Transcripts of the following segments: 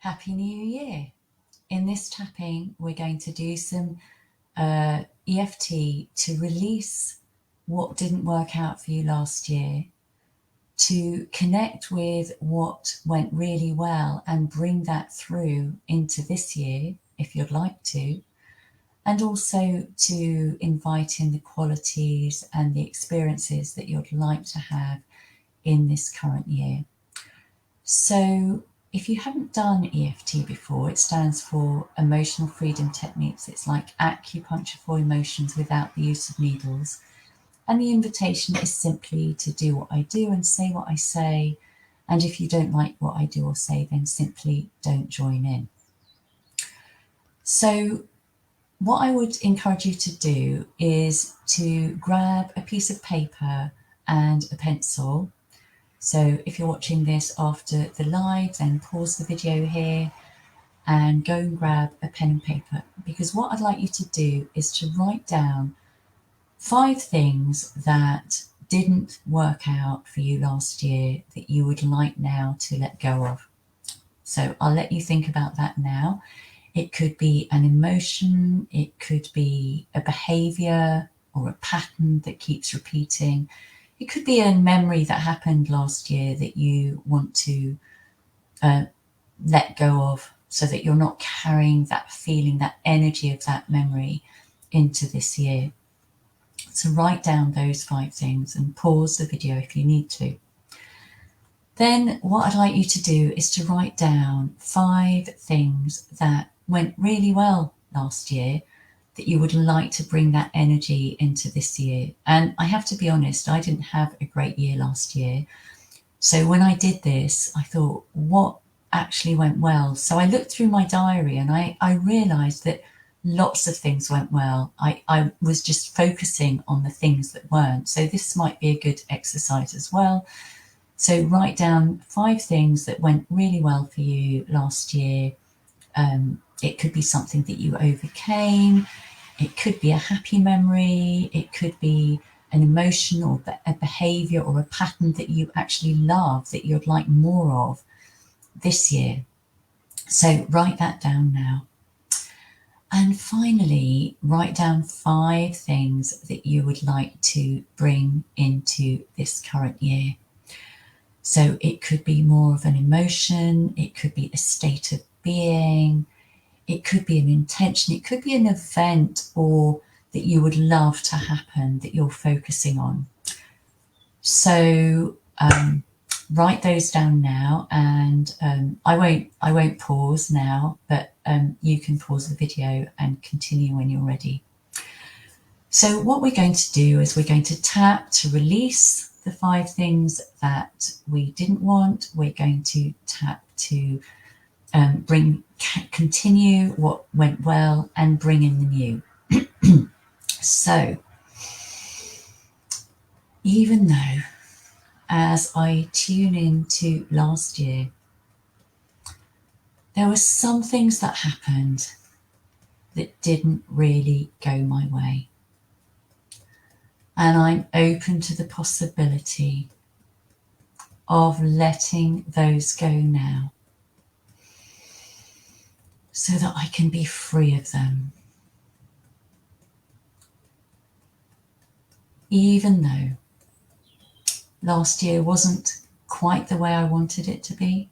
Happy New Year! In this tapping, we're going to do some EFT to release what didn't work out for you last year, to connect with what went really well and bring that through into this year, if you'd like to, and also to invite in the qualities and the experiences that you'd like to have in this current year. So if you haven't done EFT before, it stands for Emotional Freedom Techniques. It's like acupuncture for emotions without the use of needles. And the invitation is simply to do what I do and say what I say. And if you don't like what I do or say, then simply don't join in. So what I would encourage you to do is to grab a piece of paper and a pencil. So if you're watching this after the live, then pause the video here and go and grab a pen and paper, because what I'd like you to do is to write down 5 things that didn't work out for you last year that you would like now to let go of. So I'll let you think about that now. It could be an emotion, it could be a behaviour or a pattern that keeps repeating. It could be a memory that happened last year that you want to let go of, so that you're not carrying that feeling, that energy of that memory into this year. So write down those 5 things and pause the video if you need to. Then what I'd like you to do is to write down 5 things that went really well last year that you would like to bring that energy into this year. And I have to be honest, I didn't have a great year last year. So when I did this, I thought, what actually went well? So I looked through my diary and I realised that lots of things went well. I was just focusing on the things that weren't. So this might be a good exercise as well. So write down 5 things that went really well for you last year. It could be something that you overcame. It could be a happy memory. It could be an emotion or a behaviour or a pattern that you actually love, that you'd like more of this year. So write that down now. And finally, write down 5 things that you would like to bring into this current year. So it could be more of an emotion, it could be a state of being, it could be an intention, it could be an event or that you would love to happen that you're focusing on. So write those down now, and I won't pause now, but you can pause the video and continue when you're ready. So what we're going to do is we're going to tap to release the 5 things that we didn't want. We're going to tap to continue what went well and bring in the new. So even though, as I tune into last year, there were some things that happened that didn't really go my way, and I'm open to the possibility of letting those go now, so that I can be free of them. Even though last year wasn't quite the way I wanted it to be,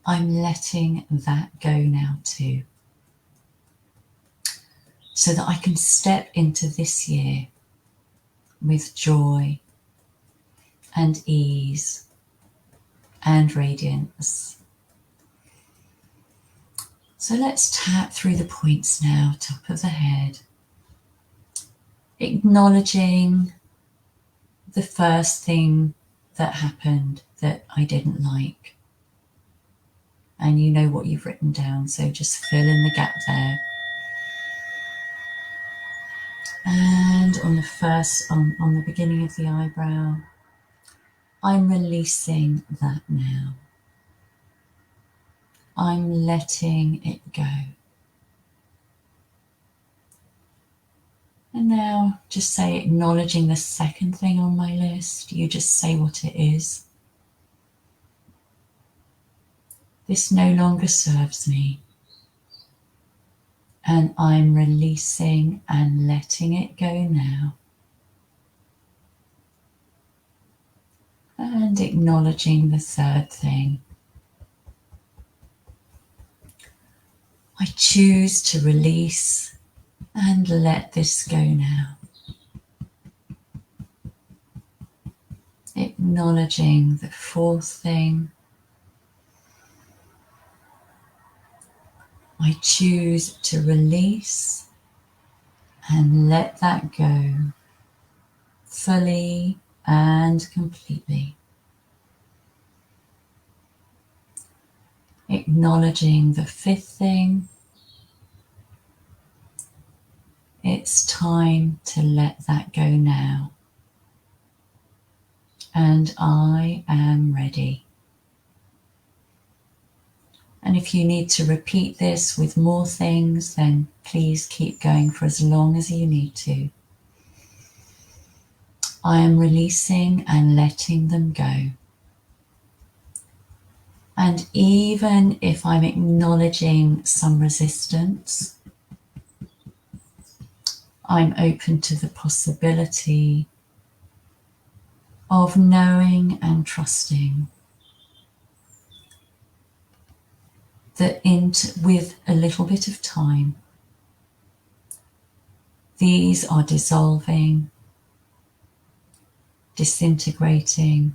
I'm letting that go now too, so that I can step into this year with joy and ease and radiance. So let's tap through the points now, top of the head, acknowledging the first thing that happened that I didn't like. And you know what you've written down, so just fill in the gap there. And on the beginning of the eyebrow, I'm releasing that now. I'm letting it go. And now just say, acknowledging the second thing on my list, you just say what it is. This no longer serves me. And I'm releasing and letting it go now. And acknowledging the third thing. I choose to release and let this go now. Acknowledging the fourth thing. I choose to release and let that go fully and completely. Acknowledging the fifth thing. It's time to let that go now. And I am ready. And if you need to repeat this with more things, then please keep going for as long as you need to. I am releasing and letting them go. And even if I'm acknowledging some resistance, I'm open to the possibility of knowing and trusting that with a little bit of time, these are dissolving, disintegrating,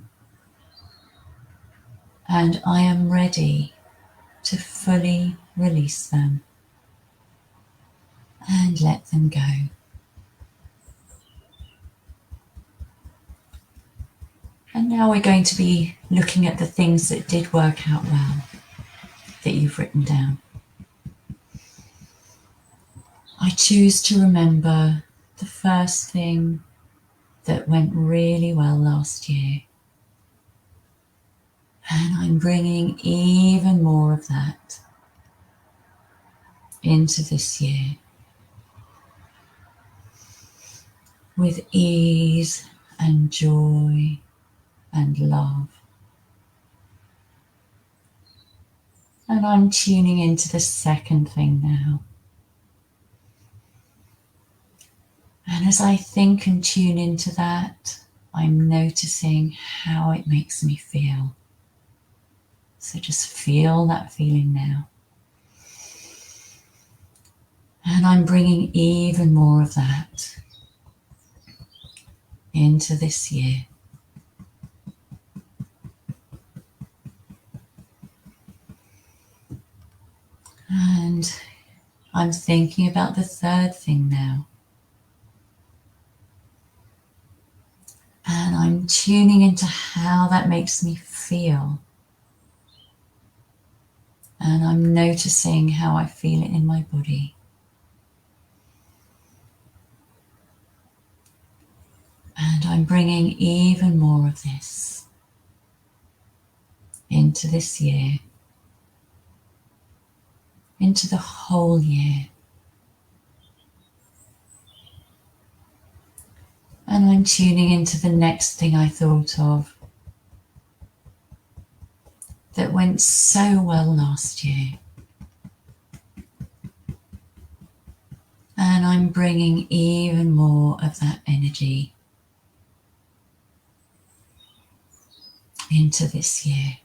and I am ready to fully release them and let them go. And now we're going to be looking at the things that did work out well that you've written down. I choose to remember the first thing that went really well last year. And I'm bringing even more of that into this year with ease and joy and love. And I'm tuning into the second thing now. And as I think and tune into that, I'm noticing how it makes me feel. So just feel that feeling now. And I'm bringing even more of that into this year. And I'm thinking about the third thing now. And I'm tuning into how that makes me feel. And I'm noticing how I feel it in my body. And I'm bringing even more of this into this year, into the whole year. And I'm tuning into the next thing I thought of that went so well last year. And I'm bringing even more of that energy into this year.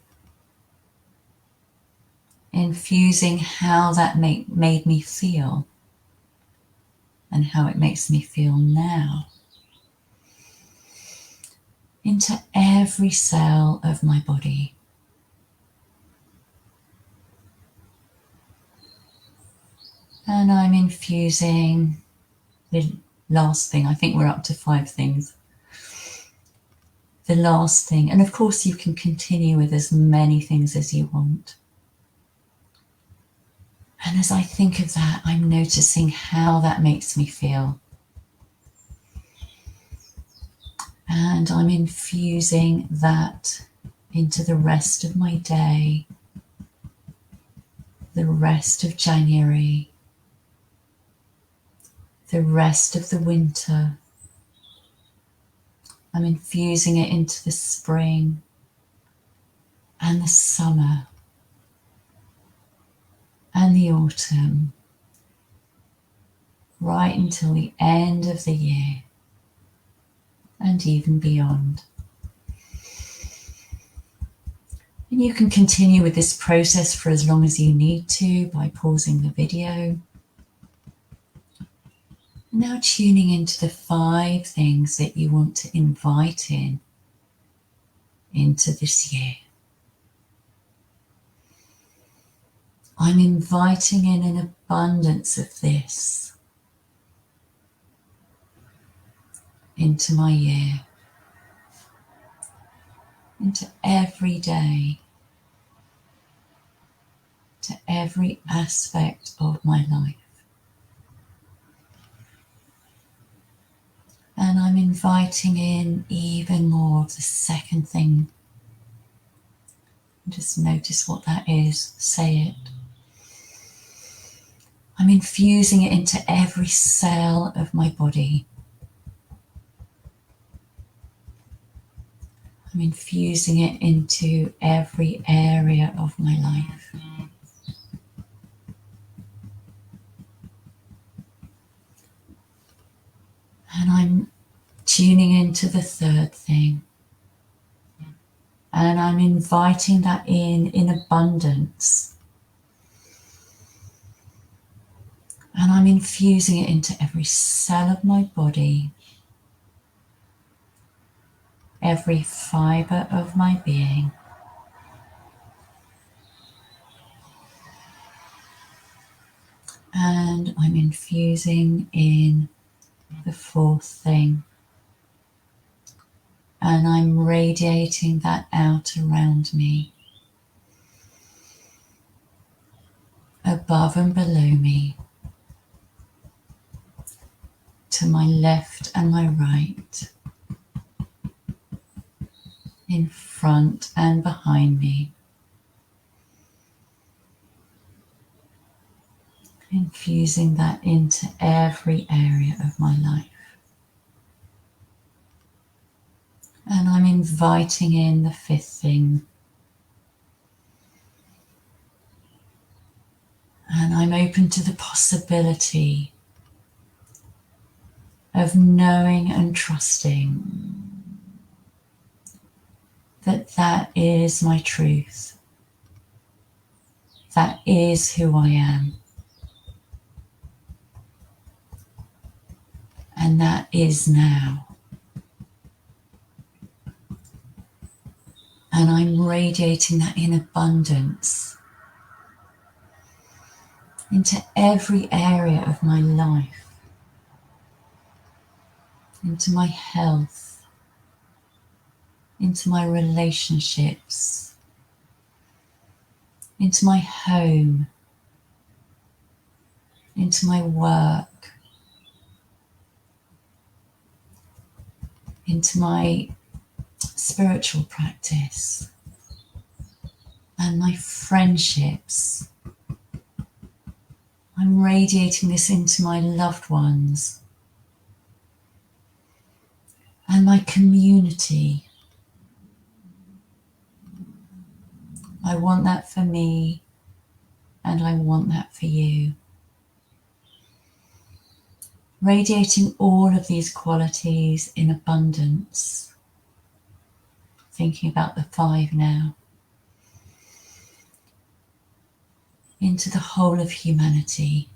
Infusing how that made me feel and how it makes me feel now into every cell of my body. And I'm infusing the last thing. I think we're up to 5 things. The last thing, and of course you can continue with as many things as you want. And as I think of that, I'm noticing how that makes me feel. And I'm infusing that into the rest of my day, the rest of January, the rest of the winter. I'm infusing it into the spring and the summer. and the autumn, right until the end of the year and even beyond. And you can continue with this process for as long as you need to by pausing the video. Now tuning into the 5 things that you want to invite into this year. I'm inviting in an abundance of this into my year, into every day, to every aspect of my life. And I'm inviting in even more of the second thing. Just notice what that is. Say it. I'm infusing it into every cell of my body. I'm infusing it into every area of my life. And I'm tuning into the third thing. And I'm inviting that in abundance. And I'm infusing it into every cell of my body, every fibre of my being. And I'm infusing in the fourth thing. And I'm radiating that out around me, above and below me, to my left and my right, in front and behind me. Infusing that into every area of my life. And I'm inviting in the fifth thing. And I'm open to the possibility of knowing and trusting that that is my truth. That is who I am. And that is now. And I'm radiating that in abundance into every area of my life, into my health, into my relationships, into my home, into my work, into my spiritual practice, and my friendships. I'm radiating this into my loved ones and my community. I want that for me, and I want that for you. Radiating all of these qualities in abundance. Thinking about the 5 now. Into the whole of humanity.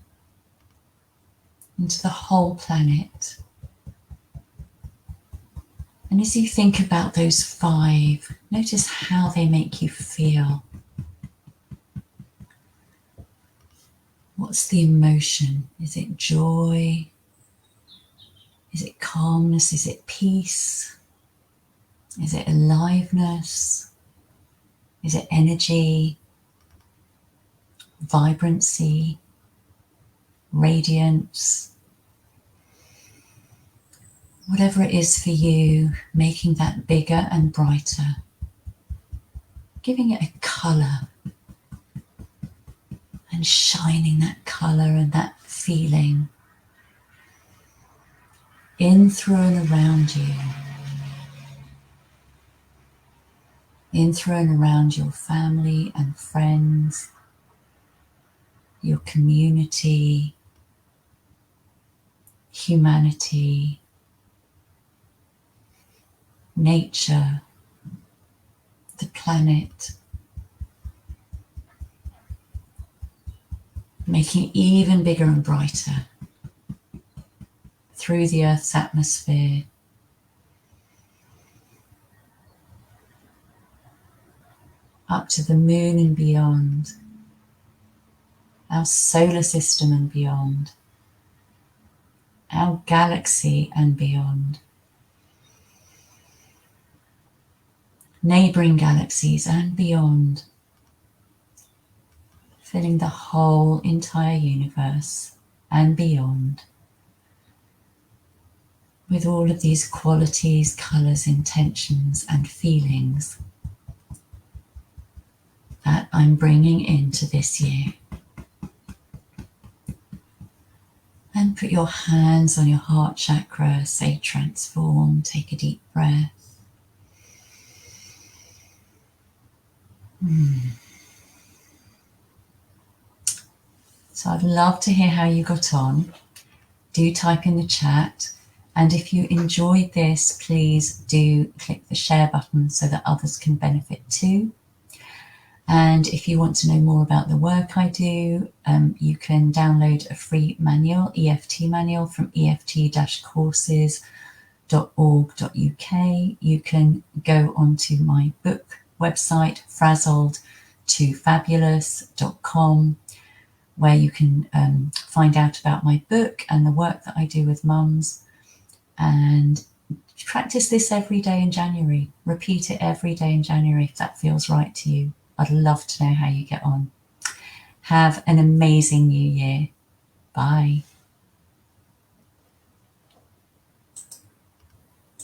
Into the whole planet. And as you think about those 5, notice how they make you feel. What's the emotion? Is it joy? Is it calmness? Is it peace? Is it aliveness? Is it energy? Vibrancy? Radiance? Whatever it is for you, making that bigger and brighter. Giving it a colour. And shining that colour and that feeling in, through and around you. In, through and around your family and friends. your community, humanity, nature, the planet, making it even bigger and brighter through the Earth's atmosphere, up to the moon and beyond, our solar system and beyond, our galaxy and beyond, neighbouring galaxies and beyond, filling the whole entire universe and beyond with all of these qualities, colours, intentions and feelings that I'm bringing into this year. And put your hands on your heart chakra, say transform, take a deep breath. So I'd love to hear how you got on. Do type in the chat. And if you enjoyed this, please do click the share button so that others can benefit too. And if you want to know more about the work I do, you can download a free manual, EFT manual, from eft-courses.org.uk. You can go onto my book website, frazzled-to-fabulous.com, where you can find out about my book and the work that I do with mums. And practice this every day in January. Repeat it every day in January if that feels right to you. I'd love to know how you get on. Have an amazing new year. Bye.